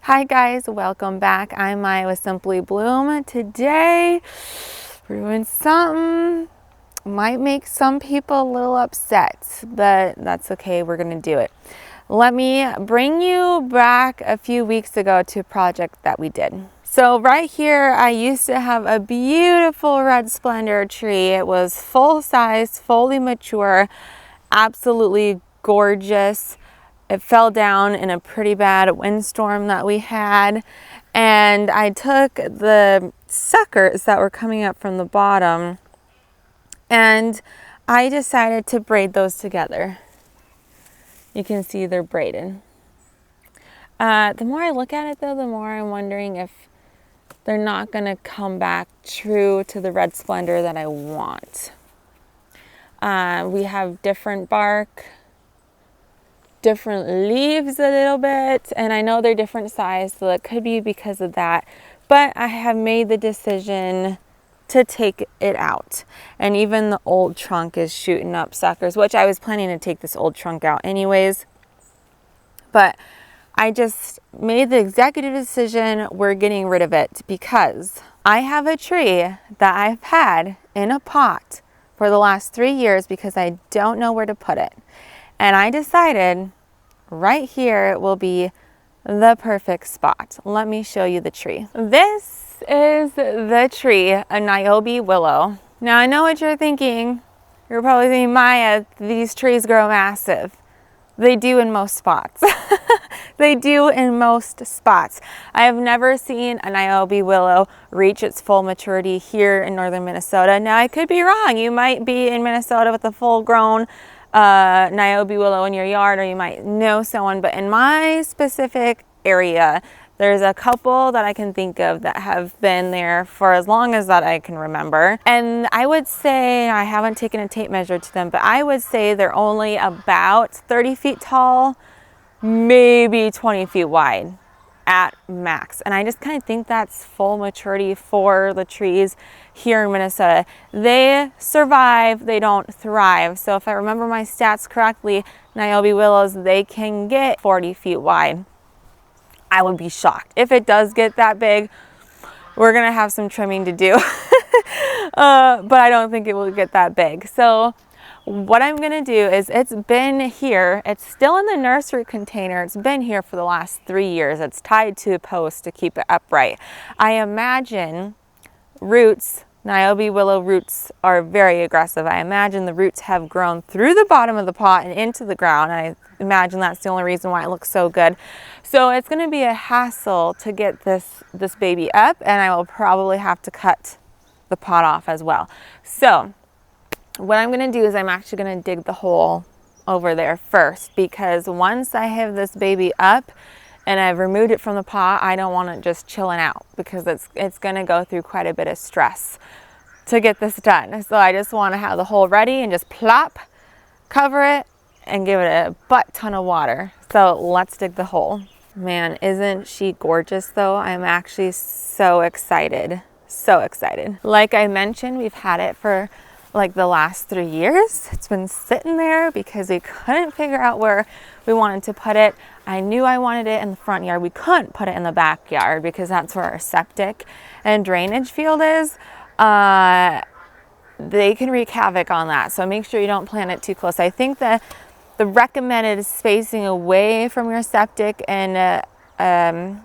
Hi guys, welcome back. I'm Maya with Simply Bloom. Today we're doing something might make some people a little upset, but that's okay, we're gonna do it. Let me bring you back a few weeks ago to a project that we did. So right here, I used to have a beautiful red splendor tree. It was full size, fully mature, absolutely gorgeous. It fell down in a pretty bad windstorm that we had, and I took the suckers that were coming up from the bottom and I decided to braid those together. You can see they're braided. The more I look at it though, the more I'm wondering if they're not gonna come back true to the red splendor that I want. We have different bark, different leaves a little bit, and I know they're different size, so it could be because of that, but I have made the decision to take it out. And even the old trunk is shooting up suckers, which I was planning to take this old trunk out anyways, but I just made the executive decision, we're getting rid of it, because I have a tree that I've had in a pot for the last 3 years because I don't know where to put it. And I decided right here will be the perfect spot. Let me show you the tree. This is the tree, a Niobe willow. Now I know what you're thinking. You're probably thinking, Maya, these trees grow massive. They do in most spots. They do in most spots. I have never seen a Niobe willow reach its full maturity here in northern Minnesota. Now I could be wrong. You might be in Minnesota with a full grown Niobe willow in your yard, or you might know someone, but in my specific area, there's a couple that I can think of that have been there for as long as that I can remember. And I would say, I haven't taken a tape measure to them, but I would say they're only about 30 feet tall, maybe 20 feet wide at max. And I just kind of think that's full maturity for the trees here in Minnesota. They survive, they don't thrive. So if I remember my stats correctly, Niobe willows, they can get 40 feet wide. I would be shocked. If it does get that big, we're gonna have some trimming to do. But I don't think it will get that big. So what I'm gonna do is, it's been here, it's still in the nursery container, it's been here for the last 3 years. It's tied to a post to keep it upright. I imagine roots, Niobe willow roots are very aggressive. I imagine the roots have grown through the bottom of the pot and into the ground. I imagine that's the only reason why it looks so good. So it's gonna be a hassle to get this baby up, and I will probably have to cut the pot off as well. So what I'm gonna do is I'm actually gonna dig the hole over there first, because once I have this baby up and I've removed it from the pot, I don't want it just chilling out, because it's gonna go through quite a bit of stress to get this done. So I just wanna have the hole ready and just plop, cover it, and give it a butt ton of water. So let's dig the hole. Man, isn't she gorgeous though? I'm actually so excited, so excited. Like I mentioned, we've had it for like the last 3 years. It's been sitting there because we couldn't figure out where we wanted to put it. I knew I wanted it in the front yard. We couldn't put it in the backyard because that's where our septic and drainage field is. They can wreak havoc on that. So make sure you don't plant it too close. I think that the recommended spacing away from your septic and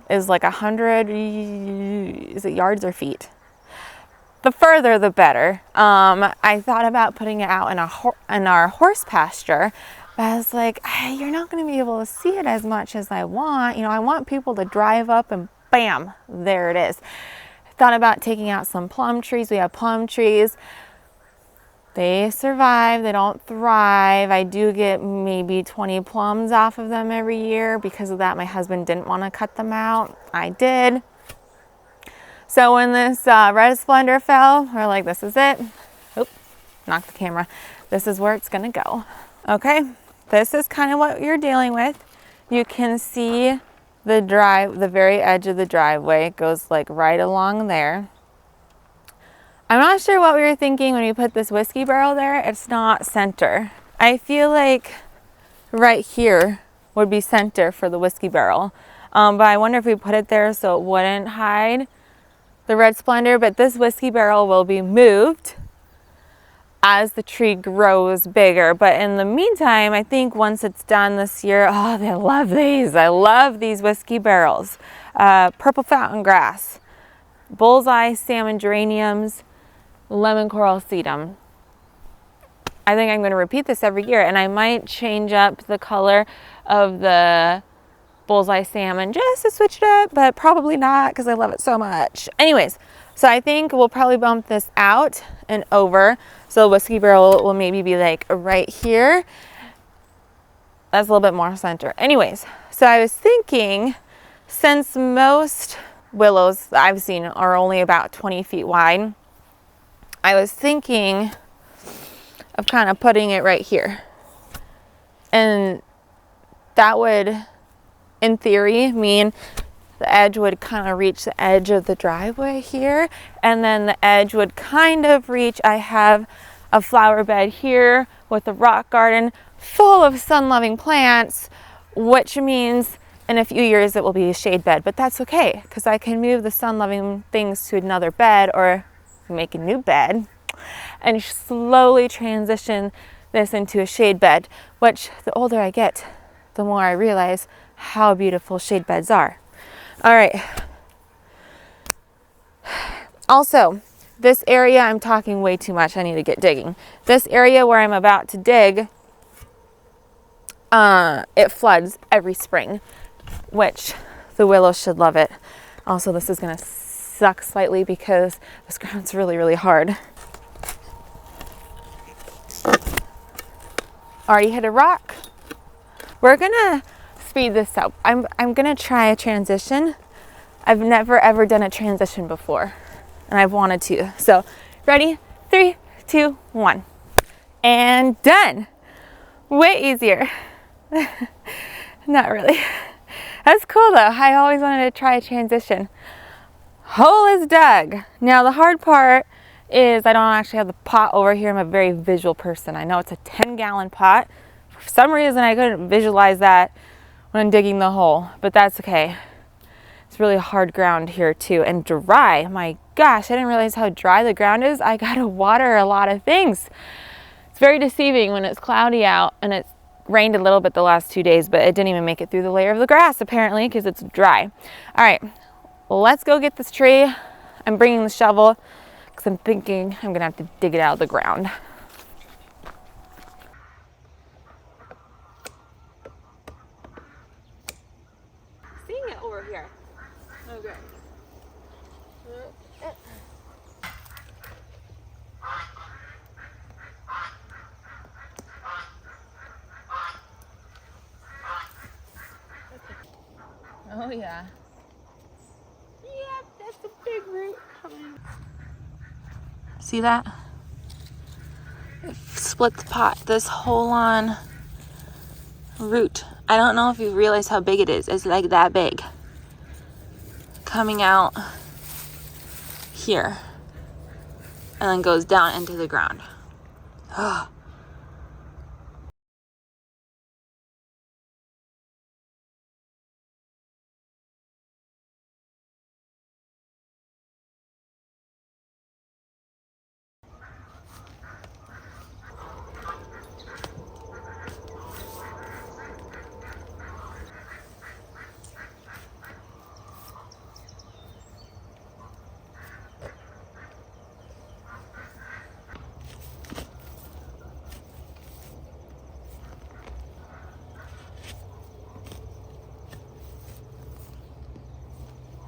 is like 100, is it yards or feet? The further, the better. I thought about putting it out in our horse pasture, but I was like, hey, you're not going to be able to see it as much as I want. You know, I want people to drive up and bam, there it is. I thought about taking out some plum trees. We have plum trees. They survive, they don't thrive. I do get maybe 20 plums off of them every year. Because of that, my husband didn't want to cut them out. I did. So when this red splendor fell, we're like, this is it. Oop, knocked the camera. This is where it's gonna go. Okay, this is kind of what you're dealing with. You can see the very edge of the driveway. It goes like right along there. I'm not sure what we were thinking when we put this whiskey barrel there. It's not center. I feel like right here would be center for the whiskey barrel. But I wonder if we put it there so it wouldn't hide the red splendor. But this whiskey barrel will be moved as the tree grows bigger. But in the meantime, I think once it's done this year, oh, they love these. I love these whiskey barrels. Purple fountain grass, bullseye salmon geraniums, lemon coral sedum. I think I'm going to repeat this every year, and I might change up the color of the bullseye salmon just to switch it up, but probably not because I love it so much. Anyways, so I think we'll probably bump this out and over. So the whiskey barrel will maybe be like right here. That's a little bit more center. Anyways, so I was thinking, since most willows that I've seen are only about 20 feet wide, I was thinking of kind of putting it right here. And that would, in theory, mean the edge would kind of reach the edge of the driveway here, and then the edge would kind of reach, I have a flower bed here with a rock garden full of sun-loving plants, which means in a few years it will be a shade bed, but that's okay because I can move the sun-loving things to another bed or make a new bed and slowly transition this into a shade bed, which the older I get, the more I realize how beautiful shade beds are. All right. Also, this area, I'm talking way too much. I need to get digging. This area where I'm about to dig, it floods every spring, which the willows should love it. Also, this is going to suck slightly because this ground's really, really hard. Already hit a rock. We're gonna speed this up. I'm gonna try a transition. I've never ever done a transition before, and I've wanted to. So, ready? 3, 2, 1. And done. Way easier. Not really. That's cool though. I always wanted to try a transition. Hole is dug. Now the hard part is I don't actually have the pot over here. I'm a very visual person. I know it's a 10-gallon pot. For some reason I couldn't visualize that when I'm digging the hole, but that's okay. It's really hard ground here too, and dry. My gosh, I didn't realize how dry the ground is. I gotta water a lot of things. It's very deceiving when it's cloudy out, and it's rained a little bit the last 2 days, but it didn't even make it through the layer of the grass apparently because it's dry. All right, well, let's go get this tree. I'm bringing the shovel because I'm thinking I'm gonna have to dig it out of the ground. Seeing it over here. Okay. Oh yeah. Yep, that's a big root coming. See that? It split the pot. This whole on root. I don't know if you realize how big it is. It's like that big. Coming out here. And then goes down into the ground. Oh.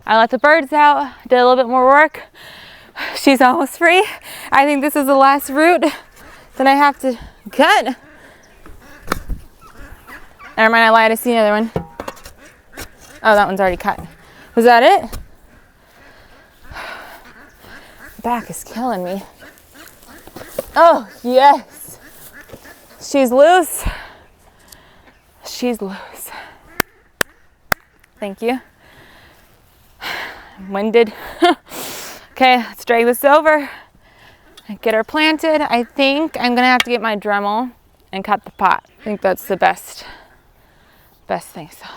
I let the birds out, did a little bit more work. She's almost free. I think this is the last root that I have to cut. Never mind, I lied, I see another one. Oh, that one's already cut. Was that it? Back is killing me. Oh, yes. She's loose. She's loose. Thank you. I'm winded. Okay, let's drag this over and get her planted. I think I'm gonna have to get my Dremel and cut the pot. I think that's the best thing. So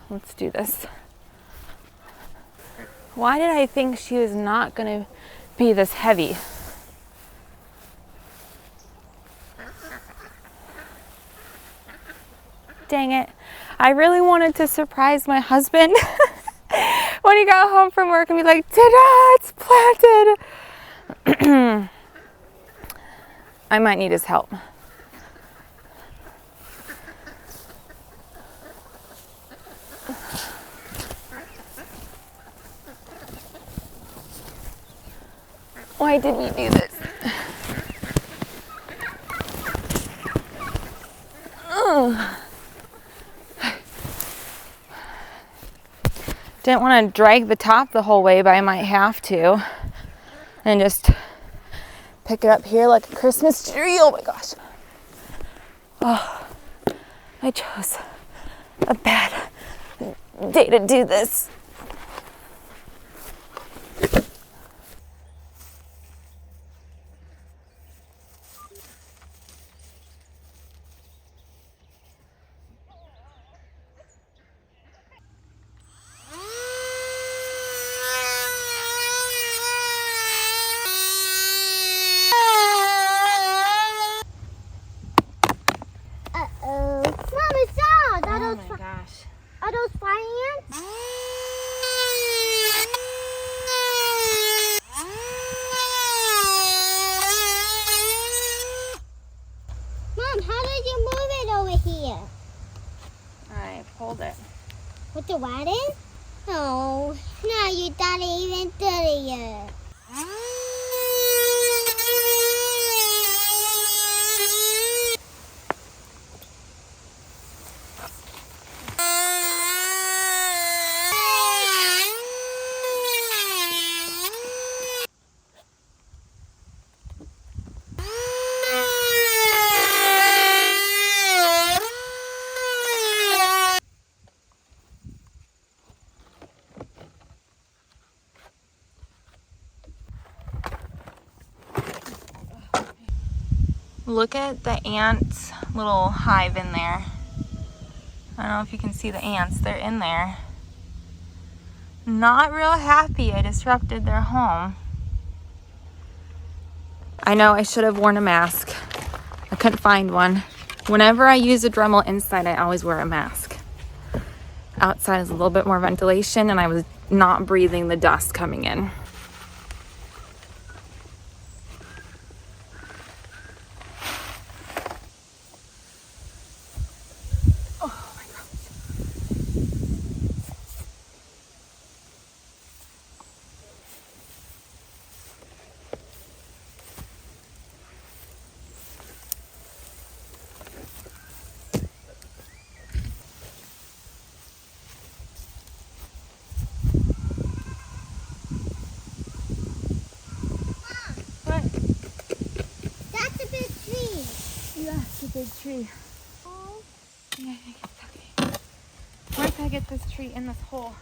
let's do this. Why did I think she was not gonna be this heavy? Dang it. I really wanted to surprise my husband when he got home from work and be like, ta-da, it's planted. I might need his help. Why did we do this? Ugh. Didn't want to drag the top the whole way, but I might have to. And just pick it up here like a Christmas tree. Oh my gosh. Oh, I chose a bad day to do this. Are those fire ants? Mom, how did you move it over here? I pulled it. With the wagon? Oh, now you got it even dirtier. Look at the ants' little hive in there. I don't know if you can see the ants. They're in there. Not real happy I disrupted their home. I know I should have worn a mask. I couldn't find one. Whenever I use a Dremel inside, I always wear a mask. Outside is a little bit more ventilation and I was not breathing the dust coming in. Big tree. Oh. Yeah, it's okay. Once I get this tree in this hole,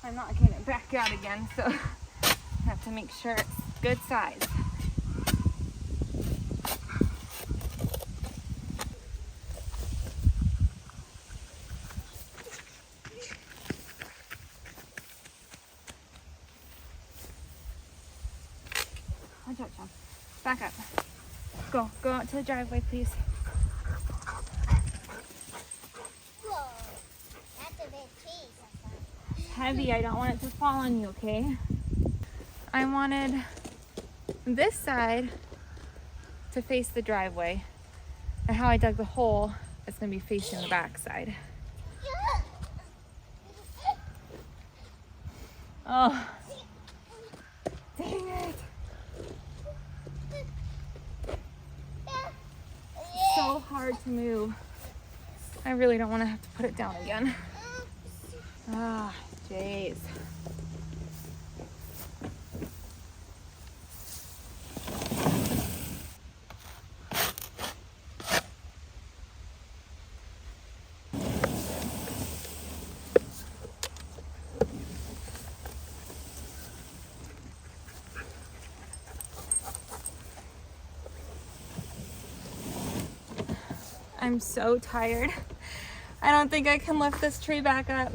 I'm not getting it back out again, so I have to make sure it's good size. Watch out, John. Back up. Go out to the driveway, please. Whoa. That's a big tree. It's heavy. I don't want it to fall on you, okay? I wanted this side to face the driveway. And how I dug the hole is going to be facing the back side. Oh. Dang it. So hard to move. I really don't want to have to put it down again. Ah, jeez. I'm so tired. I don't think I can lift this tree back up.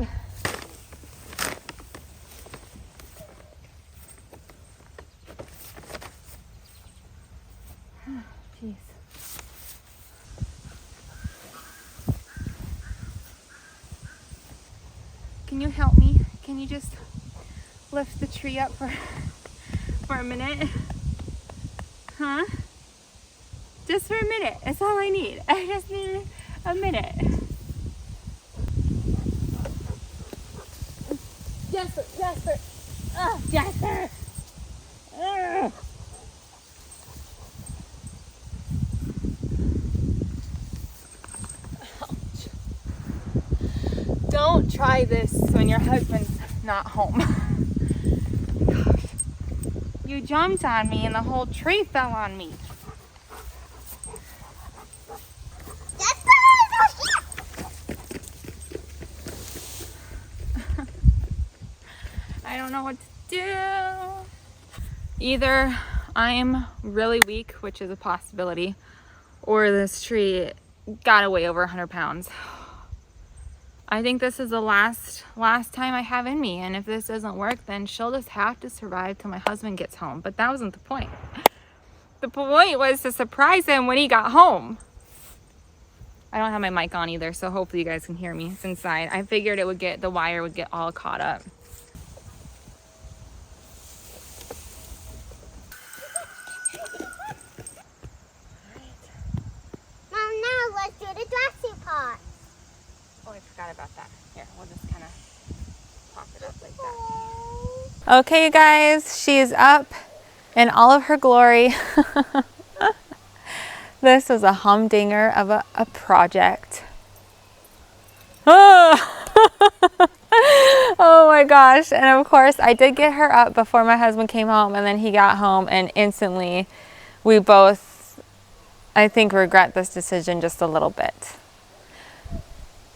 can you just lift the tree up for a minute? Huh? Just for a minute. That's all I need. I just need a minute. Jasper, Jasper. Oh, Jasper. Ugh. Ouch. Don't try this when your husband's not home. Gosh. You jumped on me and the whole tree fell on me. I don't know what to do. Either I'm really weak, which is a possibility, or this tree got to weigh over 100 pounds. I think this is the last time I have in me, and if this doesn't work, then she'll just have to survive till my husband gets home. But that wasn't the point. The point was to surprise him when he got home. I don't have my mic on either, so hopefully you guys can hear me. It's inside. I figured the wire would get all caught up. Mom, now let's do the dressing part. Oh, I forgot about that. Here, we'll just kind of pop it up like that. Okay, you guys, she's up in all of her glory. This was a humdinger of a project. Oh my gosh. And of course, I did get her up before my husband came home, and then he got home, and instantly we both, I think, regret this decision just a little bit.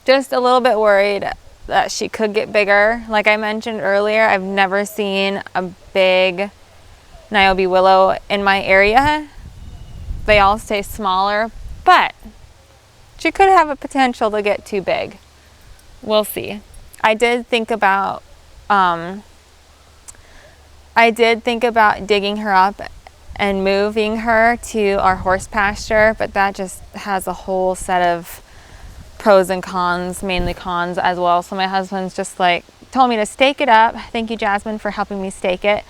Just a little bit worried that she could get bigger. Like I mentioned earlier, I've never seen a big Niobe willow in my area. They all stay smaller, but she could have a potential to get too big. We'll see. I did think about digging her up and moving her to our horse pasture, but that just has a whole set of pros and cons, mainly cons as well. So my husband's just like told me to stake it up. Thank you, Jasmine, for helping me stake it,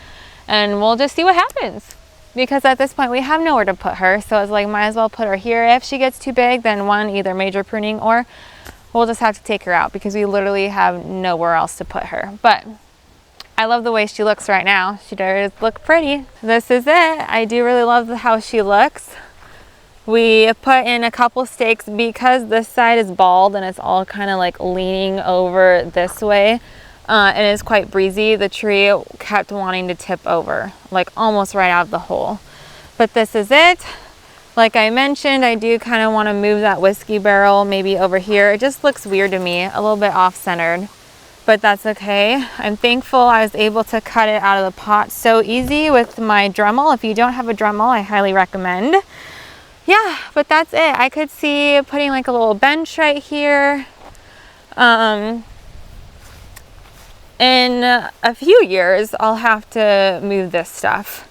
and we'll just see what happens, because at this point we have nowhere to put her. So it's like, might as well put her here. If she gets too big, then either major pruning, or we'll just have to take her out, because we literally have nowhere else to put her. But I love the way she looks right now. She does look pretty. This is it. I do really love how she looks. We put in a couple stakes because this side is bald and it's all kind of like leaning over this way. And it's quite breezy. The tree kept wanting to tip over, like almost right out of the hole. But this is it. Like I mentioned, I do kind of want to move that whiskey barrel maybe over here. It just looks weird to me, a little bit off-centered, but that's okay. I'm thankful I was able to cut it out of the pot so easy with my Dremel. If you don't have a Dremel, I highly recommend. Yeah, but that's it. I could see putting like a little bench right here. In a few years, I'll have to move this stuff.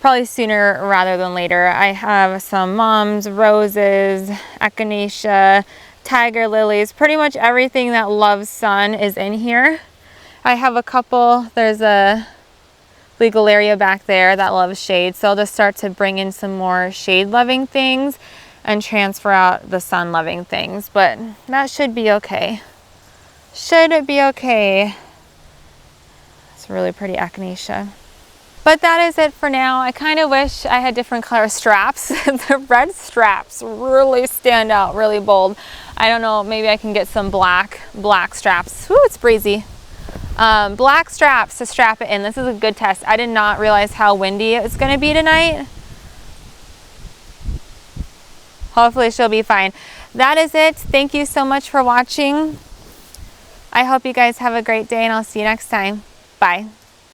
Probably sooner rather than later. I have some mums, roses, echinacea, tiger lilies. Pretty much everything that loves sun is in here. I have a couple. There's a Legalaria back there that loves shade. So I'll just start to bring in some more shade-loving things and transfer out the sun-loving things. But that should be okay. Should it be okay? It's really pretty echinacea. But that is it for now. I kind of wish I had different color straps. The red straps really stand out, really bold. I don't know, maybe I can get some black straps. Ooh, it's breezy. Black straps to strap it in. This is a good test. I did not realize how windy it's going to be tonight. Hopefully she'll be fine. That is it. Thank you so much for watching. I hope you guys have a great day, and I'll see you next time. Bye.